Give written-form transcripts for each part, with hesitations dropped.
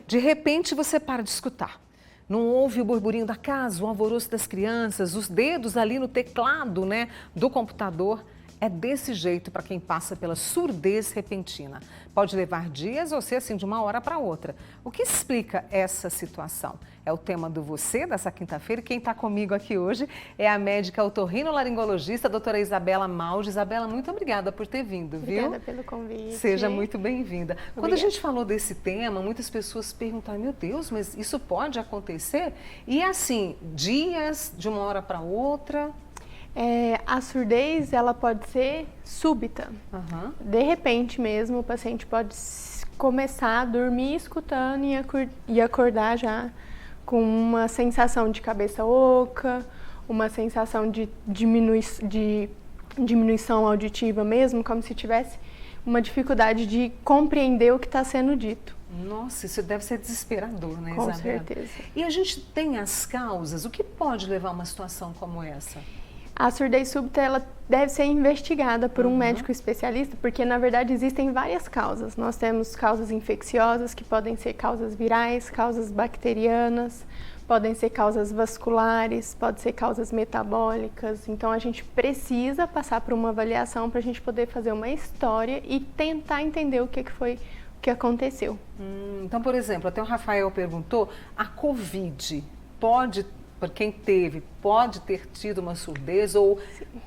De repente você para de escutar. Não ouve o burburinho da casa, o alvoroço das crianças, os dedos ali no teclado, né, do computador. É desse jeito para quem passa pela surdez repentina. Pode levar dias ou ser assim de uma hora para outra. O que explica essa situação? É o tema do Você dessa quinta-feira. E quem está comigo aqui hoje é a médica otorrinolaringologista, a doutora Isabela Maldi. Isabela, muito obrigada por ter vindo, viu? Obrigada pelo convite. Seja muito bem-vinda. Quando a gente falou desse tema, muitas pessoas perguntaram, meu Deus, mas isso pode acontecer? E assim, dias de uma hora para outra... A surdez, ela pode ser súbita. De repente mesmo, o paciente pode começar a dormir escutando e acordar já com uma sensação de cabeça oca, uma sensação de diminuição auditiva mesmo, como se tivesse uma dificuldade de compreender o que está sendo dito. Nossa, isso deve ser desesperador, né, Isabela? Com certeza. E a gente tem as causas, o que pode levar a uma situação como essa? A surdez súbita, ela deve ser investigada por um médico especialista, porque na verdade existem várias causas. Nós temos causas infecciosas, que podem ser causas virais, causas bacterianas, podem ser causas vasculares, podem ser causas metabólicas. Então a gente precisa passar por uma avaliação para a gente poder fazer uma história e tentar entender o que aconteceu. Então, por exemplo, até o Rafael perguntou, a Covid pode... Para quem teve, pode ter tido uma surdez ou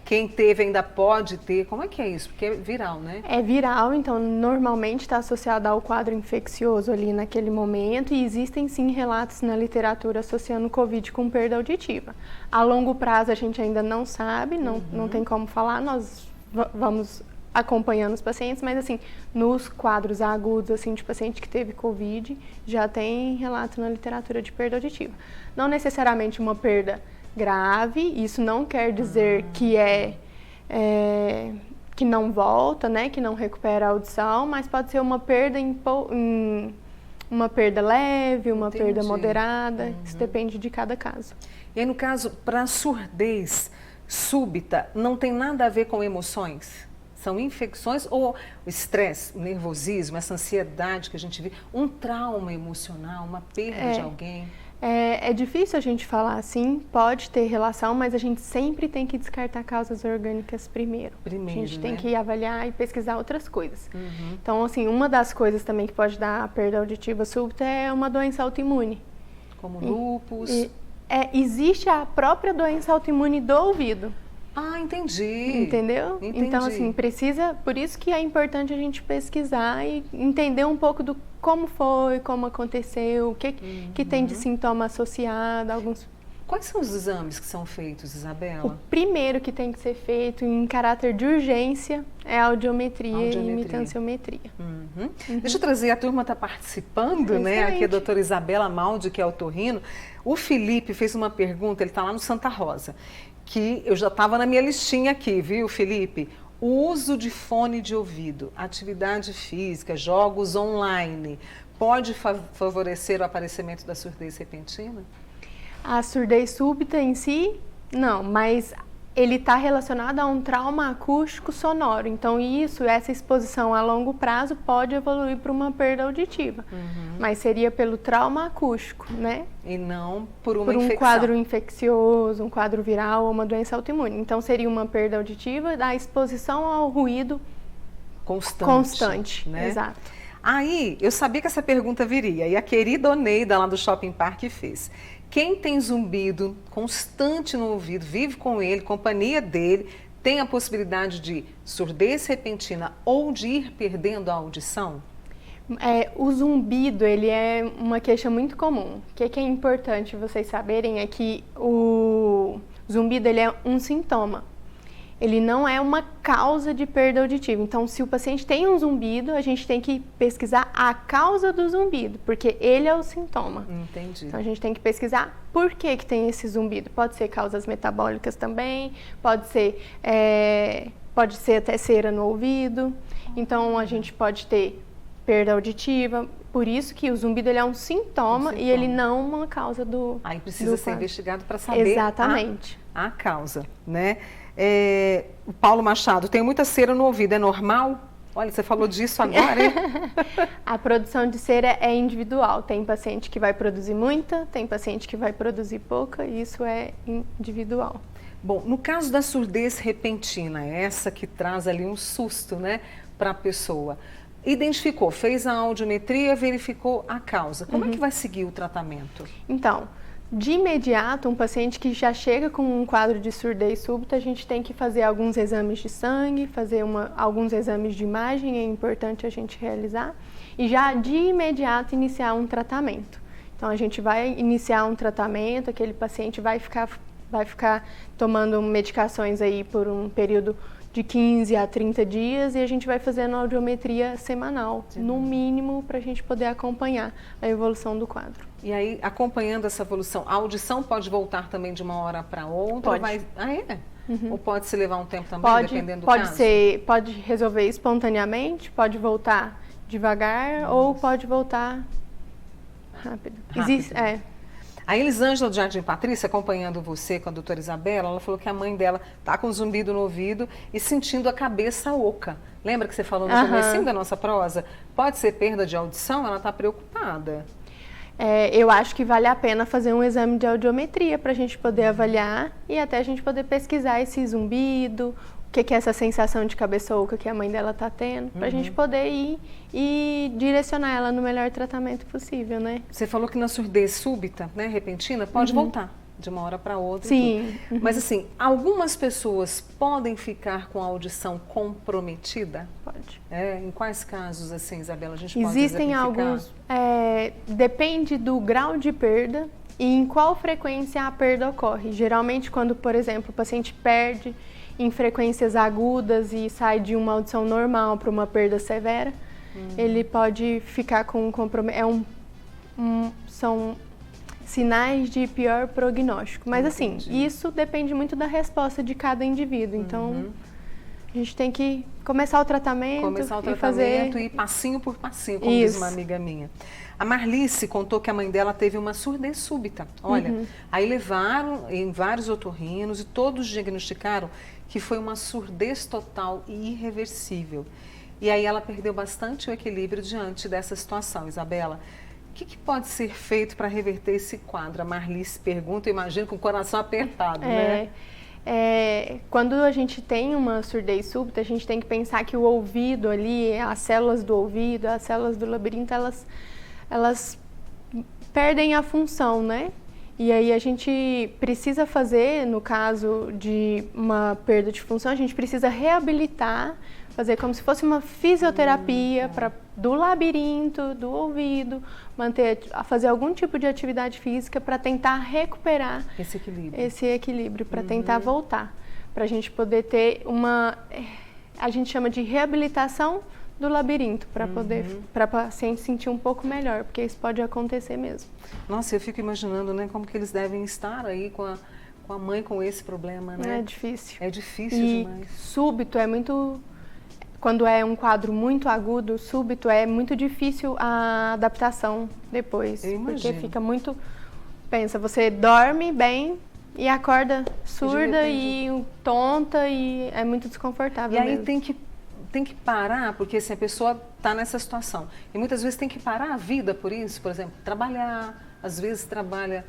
quem teve ainda pode ter? Como é que é isso? Porque é viral, né? É viral, então normalmente está associado ao quadro infeccioso ali naquele momento e existem sim relatos na literatura associando o Covid com perda auditiva. A longo prazo a gente ainda não sabe, não tem como falar, nós vamos acompanhando os pacientes, mas assim, nos quadros agudos assim, de paciente que teve Covid, já tem relato na literatura de perda auditiva. Não necessariamente uma perda grave, isso não quer dizer que que não volta, né, que não recupera a audição, mas pode ser uma perda uma perda leve, uma perda moderada, isso depende de cada caso. E aí, no caso, para a surdez súbita, não tem nada a ver com emoções? São infecções ou o estresse, o nervosismo, essa ansiedade que a gente vê, um trauma emocional, uma perda de alguém? É difícil a gente falar assim, pode ter relação, mas a gente sempre tem que descartar causas orgânicas primeiro. A gente tem que avaliar e pesquisar outras coisas. Então, assim, uma das coisas também que pode dar a perda auditiva súbita é uma doença autoimune. Como lúpus? Existe a própria doença autoimune do ouvido. Ah, entendi. Entendeu? Entendi. Então, assim, por isso que é importante a gente pesquisar e entender um pouco do como foi, como aconteceu, o que tem de sintoma associado, alguns... Quais são os exames que são feitos, Isabela? O primeiro que tem que ser feito em caráter de urgência é a audiometria e imitanciometria. Deixa eu trazer, a turma está participando, né? Aqui a doutora Isabela Maldi, que é otorrino. O Felipe fez uma pergunta, ele está lá no Santa Rosa, que eu já estava na minha listinha aqui, viu, Felipe? O uso de fone de ouvido, atividade física, jogos online, pode favorecer o aparecimento da surdez repentina? A surdez súbita em si, não, mas ele está relacionado a um trauma acústico sonoro. Então, essa exposição a longo prazo pode evoluir para uma perda auditiva. Mas seria pelo trauma acústico, né? E não por uma infecção. Por um quadro infeccioso, um quadro viral ou uma doença autoimune. Então, seria uma perda auditiva da exposição ao ruído constante, né? Exato. Aí, eu sabia que essa pergunta viria. E a querida Oneida, lá do Shopping Park, fez. Quem tem zumbido constante no ouvido, vive com ele, companhia dele, tem a possibilidade de surdez repentina ou de ir perdendo a audição? O zumbido, ele é uma queixa muito comum. O que é importante vocês saberem é que o zumbido, ele é um sintoma. Ele não é uma causa de perda auditiva. Então, se o paciente tem um zumbido, a gente tem que pesquisar a causa do zumbido, porque ele é o sintoma. Entendi. Então, a gente tem que pesquisar por que tem esse zumbido. Pode ser causas metabólicas também, pode ser até cera no ouvido. Então, a gente pode ter perda auditiva. Por isso que o zumbido, ele é um sintoma e ele não uma causa do... Aí precisa ser investigado para saber a causa, né? O Paulo Machado, tem muita cera no ouvido, é normal? Olha, você falou disso agora, hein? A produção de cera é individual. Tem paciente que vai produzir muita, tem paciente que vai produzir pouca, e isso é individual. Bom, no caso da surdez repentina, essa que traz ali um susto, né, para a pessoa, identificou, fez a audiometria, verificou a causa. Como é que vai seguir o tratamento? Então, de imediato, um paciente que já chega com um quadro de surdez súbita, a gente tem que fazer alguns exames de sangue, fazer alguns exames de imagem, é importante a gente realizar, e já de imediato iniciar um tratamento. Então, a gente vai iniciar um tratamento, aquele paciente vai ficar tomando medicações aí por um período de 15 a 30 dias e a gente vai fazendo audiometria semanal, no mínimo, para a gente poder acompanhar a evolução do quadro. E aí, acompanhando essa evolução, a audição pode voltar também de uma hora para outra? Pode. Ah, é? Ou pode se levar um tempo também, dependendo do caso? Pode resolver espontaneamente, pode voltar devagar ou pode voltar rápido. A Elisângela do Jardim Patrícia, acompanhando você com a doutora Isabela, ela falou que a mãe dela está com zumbido no ouvido e sentindo a cabeça oca. Lembra que você falou no comecinho da nossa prosa? Pode ser perda de audição? Ela está preocupada. Eu acho que vale a pena fazer um exame de audiometria para a gente poder avaliar e até a gente poder pesquisar esse zumbido, o que é essa sensação de cabeça oca que a mãe dela está tendo, para a gente poder ir e direcionar ela no melhor tratamento possível, né? Você falou que na surdez súbita, né, repentina, pode voltar de uma hora para outra. Sim. Mas assim, algumas pessoas podem ficar com a audição comprometida? Pode. Em quais casos, assim, Isabela, a gente pode Existem alguns, depende do grau de perda e em qual frequência a perda ocorre. Geralmente quando, por exemplo, o paciente perde em frequências agudas e sai de uma audição normal para uma perda severa, ele pode ficar com um comprometimento. São sinais de pior prognóstico. Mas assim, isso depende muito da resposta de cada indivíduo. Então, a gente tem que começar o tratamento e passinho por passinho, como diz uma amiga minha. A Marlice contou que a mãe dela teve uma surdez súbita. Olha, aí levaram em vários otorrinos e todos diagnosticaram que foi uma surdez total e irreversível. E aí ela perdeu bastante o equilíbrio diante dessa situação, Isabela. O que pode ser feito para reverter esse quadro? A Marlice pergunta, eu imagino, com o coração apertado, né? Quando a gente tem uma surdez súbita, a gente tem que pensar que o ouvido ali, as células do ouvido, as células do labirinto, elas perdem a função, né? E aí a gente precisa fazer, no caso de uma perda de função, a gente precisa reabilitar, fazer como se fosse uma fisioterapia do labirinto, do ouvido, fazer algum tipo de atividade física para tentar recuperar esse equilíbrio, para tentar voltar, para a gente poder ter a gente chama de reabilitação do labirinto, para o paciente sentir um pouco melhor, porque isso pode acontecer mesmo. Nossa, eu fico imaginando, né, como que eles devem estar aí com a mãe com esse problema, né? É difícil. É difícil demais. Súbito é muito... Quando é um quadro muito agudo, súbito, é muito difícil a adaptação depois. Eu imagino. Porque fica muito... Pensa, você dorme bem e acorda surda e tonta e é muito desconfortável. E aí mesmo. tem que parar, porque assim, a pessoa está nessa situação. E muitas vezes tem que parar a vida por isso, por exemplo, trabalhar, às vezes trabalha...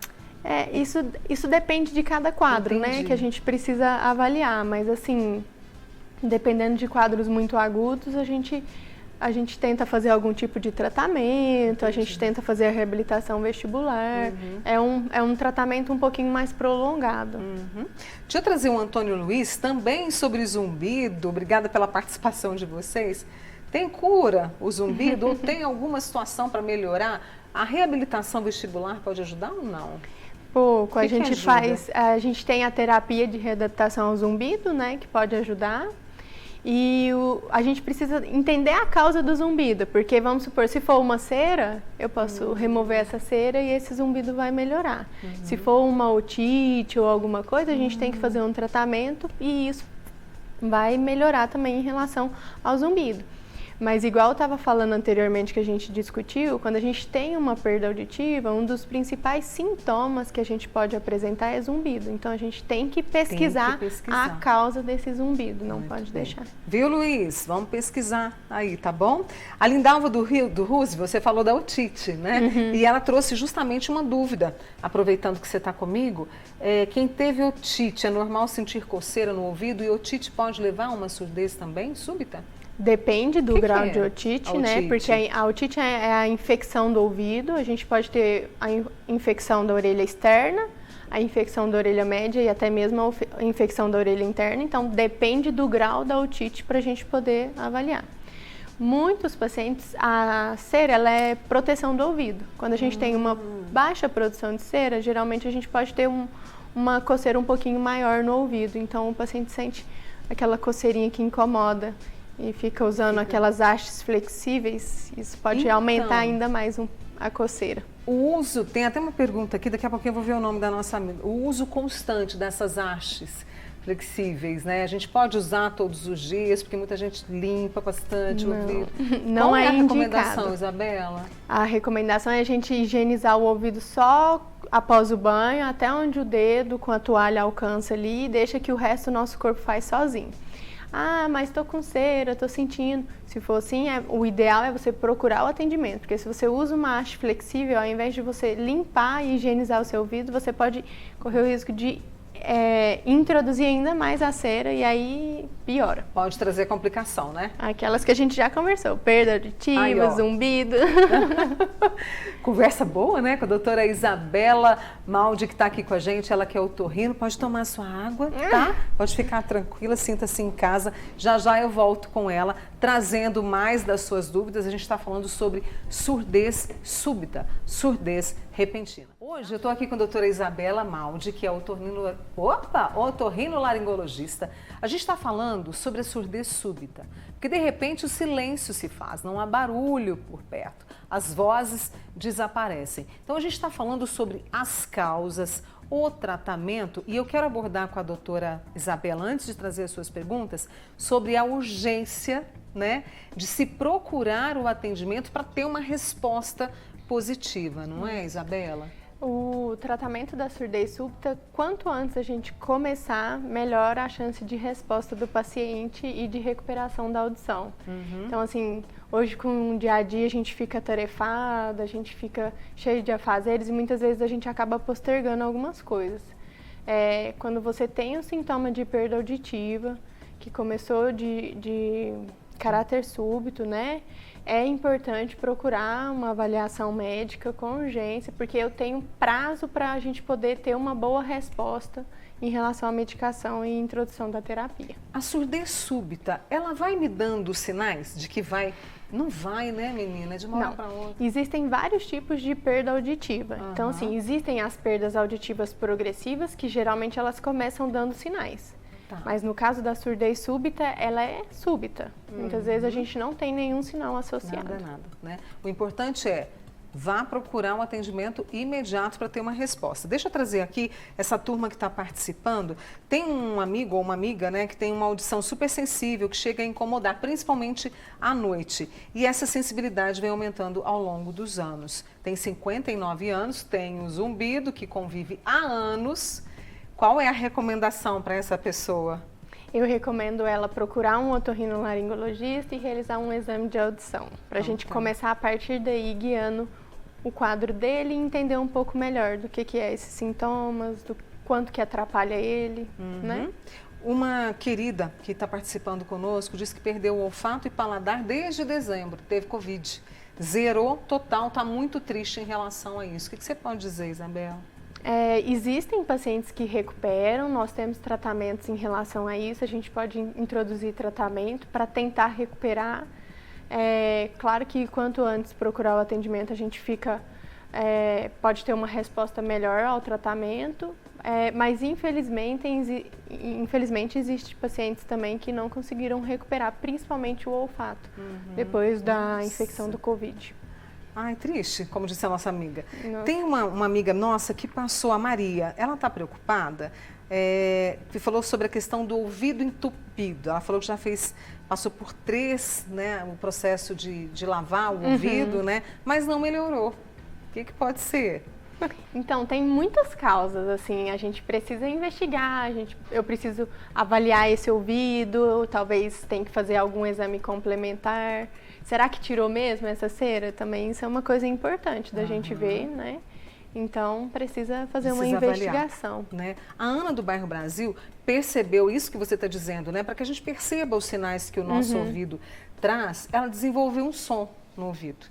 Isso depende de cada quadro, né? Que a gente precisa avaliar, mas assim... Dependendo de quadros muito agudos, a gente tenta fazer algum tipo de tratamento, a gente tenta fazer a reabilitação vestibular. É um tratamento um pouquinho mais prolongado. Deixa eu trazer o Antônio Luiz, também sobre zumbido. Obrigada pela participação de vocês. Tem cura o zumbido ou tem alguma situação para melhorar? A reabilitação vestibular pode ajudar ou não? Pouco. A gente tem a terapia de readaptação ao zumbido, né, que pode ajudar. E a gente precisa entender a causa do zumbido, porque vamos supor, se for uma cera, eu posso remover essa cera e esse zumbido vai melhorar. Se for uma otite ou alguma coisa, a gente tem que fazer um tratamento e isso vai melhorar também em relação ao zumbido. Mas igual eu estava falando anteriormente que a gente discutiu, quando a gente tem uma perda auditiva, um dos principais sintomas que a gente pode apresentar é zumbido. Então a gente tem que pesquisar, a causa desse zumbido, não pode deixar. Viu, Luiz? Vamos pesquisar aí, tá bom? A Lindalva do Ruse, você falou da otite, né? E ela trouxe justamente uma dúvida, aproveitando que você está comigo. Quem teve otite, é normal sentir coceira no ouvido e otite pode levar a uma surdez também súbita? Depende do grau de otite, né? Porque a otite é a infecção do ouvido. A gente pode ter a infecção da orelha externa, a infecção da orelha média e até mesmo a infecção da orelha interna. Então, depende do grau da otite para a gente poder avaliar. Muitos pacientes, a cera ela é proteção do ouvido. Quando a gente tem uma baixa produção de cera, geralmente a gente pode ter uma coceira um pouquinho maior no ouvido. Então, o paciente sente aquela coceirinha que incomoda e fica usando aquelas hastes flexíveis, isso pode aumentar ainda mais a coceira. O uso, tem até uma pergunta aqui, daqui a pouquinho eu vou ver o nome da nossa amiga. O uso constante dessas hastes flexíveis, né? A gente pode usar todos os dias, porque muita gente limpa bastante o ouvido. Não Qual é a indicado. recomendação, Isabela? A recomendação é a gente higienizar o ouvido só após o banho, até onde o dedo com a toalha alcança ali, e deixa que o resto do nosso corpo faz sozinho. Ah, mas estou com cera, estou sentindo. Se for assim, o ideal é você procurar o atendimento, porque se você usa uma haste flexível, ao invés de você limpar e higienizar o seu ouvido, você pode correr o risco de introduzir ainda mais a cera e aí piora. Pode trazer complicação, né? Aquelas que a gente já conversou, perda auditiva, zumbido. Conversa boa, né? Com a doutora Isabela Maldi, que está aqui com a gente, ela que é otorrino. Pode tomar sua água, tá? Pode ficar tranquila, sinta-se em casa. Já já eu volto com ela, trazendo mais das suas dúvidas. A gente está falando sobre surdez súbita, surdez repentina. Hoje eu estou aqui com a doutora Isabela Maldi, que é otorrinolaringologista. A gente está falando sobre a surdez súbita, porque de repente o silêncio se faz, não há barulho por perto, as vozes desaparecem. Então a gente está falando sobre as causas, o tratamento, e eu quero abordar com a doutora Isabela, antes de trazer as suas perguntas, sobre a urgência, né, de se procurar o atendimento para ter uma resposta positiva, não é, Isabela? O tratamento da surdez súbita, quanto antes a gente começar, melhor a chance de resposta do paciente e de recuperação da audição. Então, assim, hoje com o dia a dia a gente fica atarefada, a gente fica cheio de afazeres e muitas vezes a gente acaba postergando algumas coisas. Quando você tem um sintoma de perda auditiva, que começou de caráter súbito, né? É importante procurar uma avaliação médica com urgência, porque eu tenho prazo para a gente poder ter uma boa resposta em relação à medicação e introdução da terapia. A surdez súbita, ela vai me dando sinais de que vai... Não vai, né, menina? De uma hora para outra. Existem vários tipos de perda auditiva. Então, assim, existem as perdas auditivas progressivas, que geralmente elas começam dando sinais. Mas no caso da surdez súbita, ela é súbita. Muitas vezes a gente não tem nenhum sinal associado. Nada, né? O importante é vá procurar um atendimento imediato para ter uma resposta. Deixa eu trazer aqui essa turma que está participando. Tem um amigo ou uma amiga, né, que tem uma audição super sensível, que chega a incomodar, principalmente à noite. E essa sensibilidade vem aumentando ao longo dos anos. Tem 59 anos, tem o zumbido, que convive há anos. Qual é a recomendação para essa pessoa? Eu recomendo ela procurar um otorrinolaringologista e realizar um exame de audição, para a gente começar a partir daí guiando o quadro dele e entender um pouco melhor do que é esses sintomas, do quanto que atrapalha ele, né? Uma querida que está participando conosco disse que perdeu o olfato e paladar desde dezembro, teve Covid. Zerou total, está muito triste em relação a isso. O que você pode dizer, Isabela? Existem pacientes que recuperam, nós temos tratamentos em relação a isso, a gente pode introduzir tratamento para tentar recuperar. Claro que quanto antes procurar o atendimento, a gente pode ter uma resposta melhor ao tratamento, mas infelizmente existem pacientes também que não conseguiram recuperar, principalmente o olfato, depois da infecção do Covid. Ai, triste, como disse a nossa amiga. Nossa. Tem uma amiga nossa que passou, a Maria, ela está preocupada que falou sobre a questão do ouvido entupido. Ela falou que já passou por 3, né, o processo de lavar o ouvido, né, mas não melhorou. O que pode ser? Então, tem muitas causas, assim, a gente precisa investigar, eu preciso avaliar esse ouvido, talvez tenha que fazer algum exame complementar. Será que tirou mesmo essa cera? Também isso é uma coisa importante da gente ver, né? Então, precisa fazer uma investigação. Avaliar, né? A Ana do Bairro Brasil percebeu isso que você está dizendo, né? Para que a gente perceba os sinais que o nosso ouvido traz, ela desenvolveu um som no ouvido.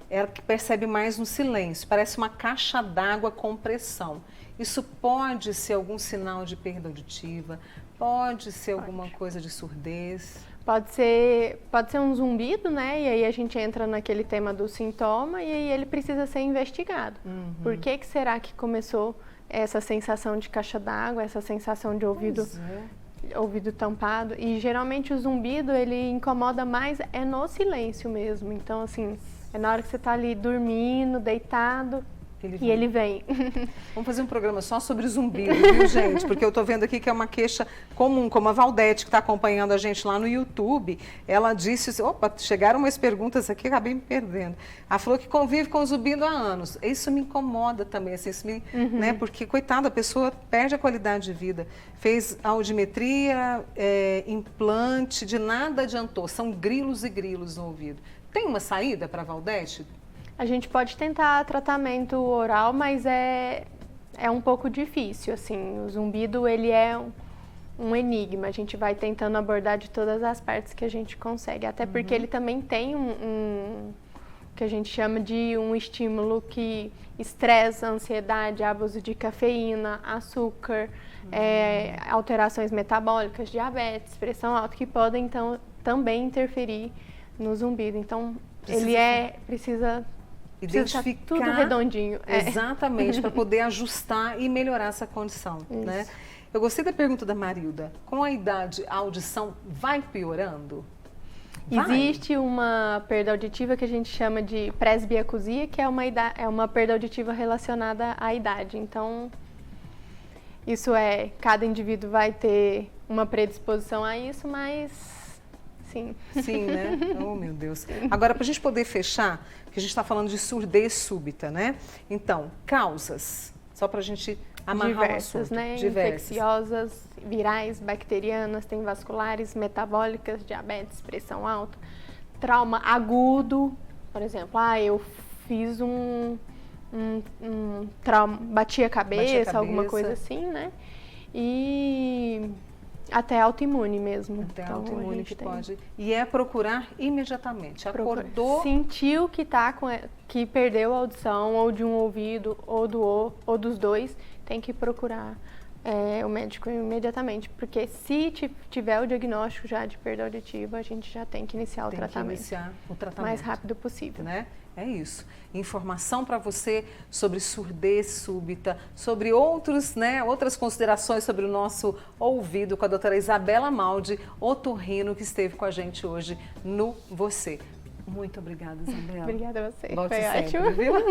Ela que percebe mais no silêncio, parece uma caixa d'água com pressão. Isso pode ser algum sinal de perda auditiva, pode ser alguma coisa de surdez. Pode ser um zumbido, né? E aí a gente entra naquele tema do sintoma e aí ele precisa ser investigado. Por que será que começou essa sensação de caixa d'água, essa sensação de ouvido tampado? E geralmente o zumbido, ele incomoda mais no silêncio mesmo. Então, assim, é na hora que você está ali dormindo, deitado, ele vem. Vamos fazer um programa só sobre zumbido, viu, gente? Porque eu estou vendo aqui que é uma queixa comum, como a Valdete, que está acompanhando a gente lá no YouTube. Ela disse, opa, chegaram umas perguntas aqui, acabei me perdendo. Ela falou que convive com zumbido há anos. Isso me incomoda também, assim, né? Porque, coitada, a pessoa perde a qualidade de vida. Fez audiometria, implante, de nada adiantou. São grilos e grilos no ouvido. Tem uma saída para a Valdete? A gente pode tentar tratamento oral, mas é um pouco difícil, assim. O zumbido, ele é um enigma. A gente vai tentando abordar de todas as partes que a gente consegue. Até porque ele também tem um que a gente chama de um estímulo que estressa, ansiedade, abuso de cafeína, açúcar, alterações metabólicas, diabetes, pressão alta, que podem, então, também interferir no zumbido. Então, precisa identificar tudo redondinho. Exatamente, para poder ajustar e melhorar essa condição, né? Eu gostei da pergunta da Marilda. Com a idade, a audição vai piorando? Existe uma perda auditiva que a gente chama de presbiacusia, que é uma perda auditiva relacionada à idade. Então, cada indivíduo vai ter uma predisposição a isso, mas sim. Sim, né? Oh, meu Deus. Agora, para a gente poder fechar, que a gente está falando de surdez súbita, né? Então, causas, só para a gente amarrar diversas, o assunto. né? Infecciosas, virais, bacterianas, tem vasculares, metabólicas, diabetes, pressão alta, trauma agudo, por exemplo, eu fiz um trauma, bati a cabeça, alguma coisa assim, né? E até autoimune mesmo. Até então, autoimune que pode. E é procurar imediatamente. Acordou. Sentiu que perdeu a audição, ou de um ouvido, ou dos dois, tem que procurar o médico imediatamente. Porque se tiver o diagnóstico já de perda auditiva, a gente já tem que iniciar o tratamento. O mais rápido possível. Né? É isso. Informação para você sobre surdez súbita, sobre outras considerações sobre o nosso ouvido com a doutora Isabela Maldi, otorrino, que esteve com a gente hoje no Você. Muito obrigada, Isabela. Obrigada a você. Volte Foi sempre, ótimo. Viu?